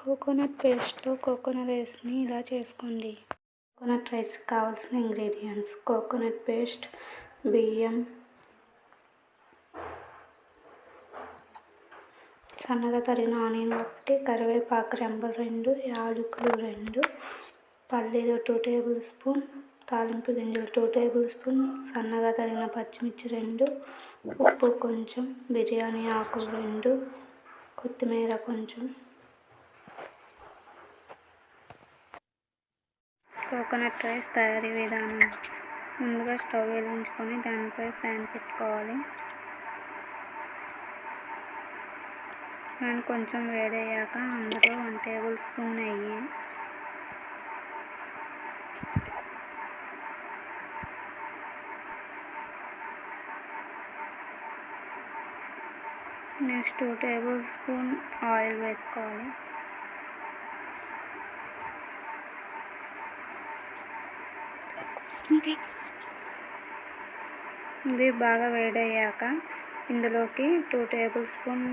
Coconut పేస్ట్తో coconut రైస్ని ఇలా చేసుకోండి. కోకోనట్ రైస్కి కావాల్సిన ఇంగ్రీడియంట్స్: కోకోనట్ పేస్ట్, బియ్యం, సన్నగా తరిగిన ఆనియన్ 1, కరివేపాకు రెమ్మలు 2, యాలకులు 2, పల్లీలు 2 టేబుల్ స్పూన్, తాలింపు గింజలు 2 టేబుల్ స్పూన్, సన్నగా తరిగిన పచ్చిమిర్చి 2, ఉప్పు కొంచెం, బిర్యానీ ఆకులు 2, కొత్తిమీర కొంచెం. కోకోనట్ రైస్ తయారీ విధానం: ముందుగా స్టవ్ వెలిగించుకొని దానిపై ప్యాన్ పెట్టుకోవాలి. ప్యాన్ కొంచెం వేడయ్యాక అందులో 1 టేబుల్ స్పూన్ నెయ్యి, నెక్స్ట్ 2 టేబుల్ స్పూన్ ఆయిల్ వేసుకోవాలి. ఇది బాగా వేడయ్యాక ఇందులోకి 2 టేబుల్ స్పూన్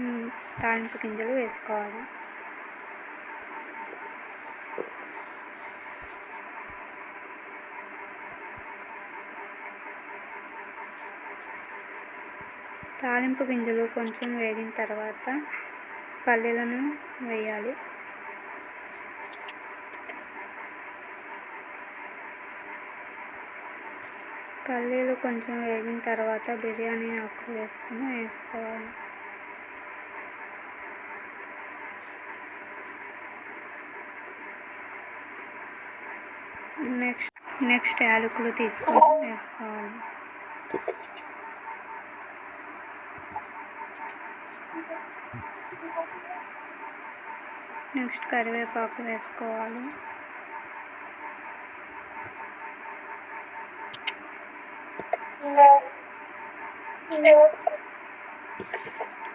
తాలింపు గింజలు వేసుకోవాలి. తాలింపు గింజలు కొంచెం వేగిన తర్వాత పల్లీలను వేయాలి. పల్లీలు కొంచెం వేగిన తర్వాత బిర్యానీ ఆకులు వేసుకోవాలి. నెక్స్ట్ యాలకులు తీసుకొని వేసుకోవాలి. నెక్స్ట్ కరివేపాకు వేసుకోవాలి.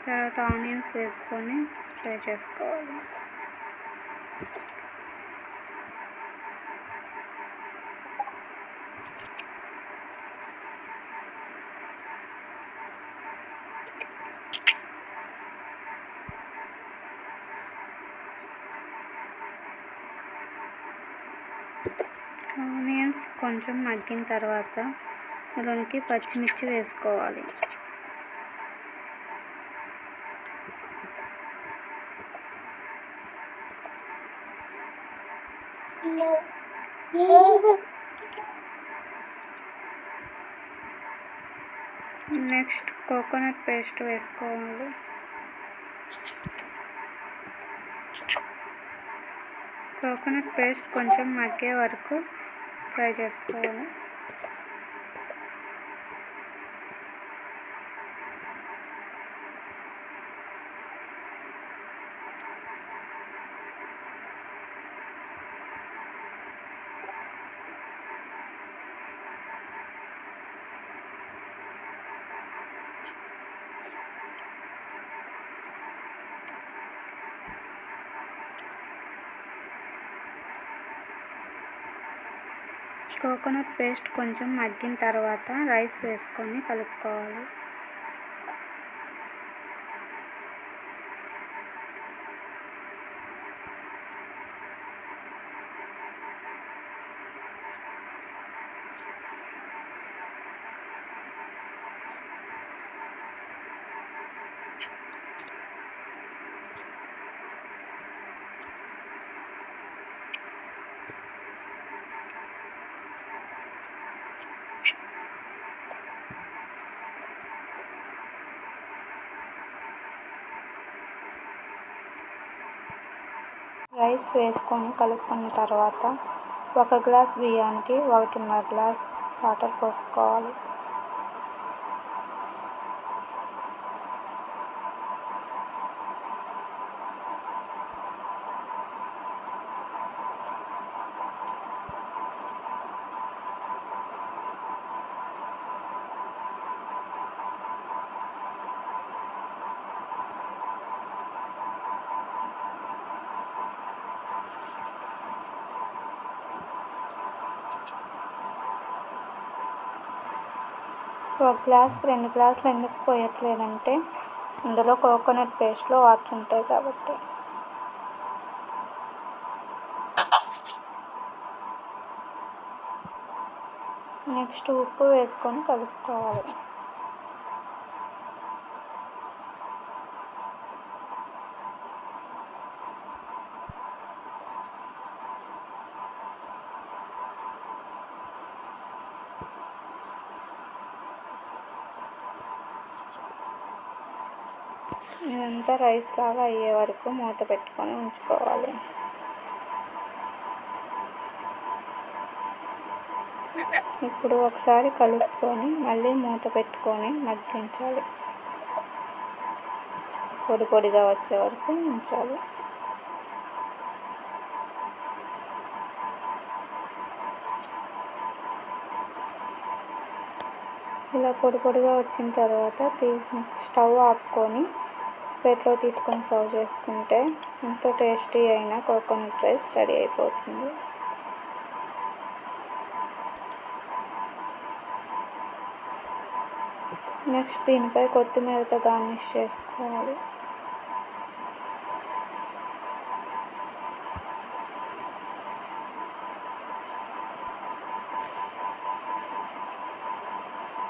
తర్వాత ఆనియన్స్ వేసుకొని ఫ్రై చేసుకోవాలి. ఆనియన్స్ కొంచెం మగ్గిన తర్వాత ఇందులోనికి పచ్చిమిర్చి వేసుకోవాలి. నెక్స్ట్ కోకోనట్ పేస్ట్ వేసుకోవాలి. కోకోనట్ పేస్ట్ కొంచెం మగ్గే వరకు ఫ్రై చేసుకోవాలి. కోకోనట్ పేస్ట్ కొంచెం మగ్గిన తర్వాత రైస్ వేసుకొని కలుపుకోవాలి. రైస్ వేసుకొని కలుపుకున్న తర్వాత 1 గ్లాస్ బియ్యానికి 1.5 గ్లాస్ వాటర్ పోసుకోవాలి. ఒక గ్లాస్కి 2 గ్లాసులు ఎందుకు పోయట్లేదంటే ఇందులో కోకోనట్ పేస్ట్లో వాటర్ ఉంటాయి కాబట్టి. నెక్స్ట్ ఉప్పు వేసుకొని కలుపుకోవాలి. ఇదంతా రైస్ లాగా అయ్యే వరకు మూత పెట్టుకొని ఉంచుకోవాలి. ఇప్పుడు ఒకసారి కలుపుకొని మళ్ళీ మూత పెట్టుకొని మగ్గించాలి. పొడి పొడిగా వచ్చే వరకు ఉంచాలి. ఇలా పొడి పొడిగా వచ్చిన తర్వాత స్టవ్ ఆపుకొని ప్లేట్లో తీసుకొని సర్వ్ చేసుకుంటే ఎంతో టేస్టీ అయిన కోకోనట్ రైస్ రెడీ అయిపోతుంది. నెక్స్ట్ దీనిపై కొత్తిమీరతో గార్నిష్ చేసుకోవాలి.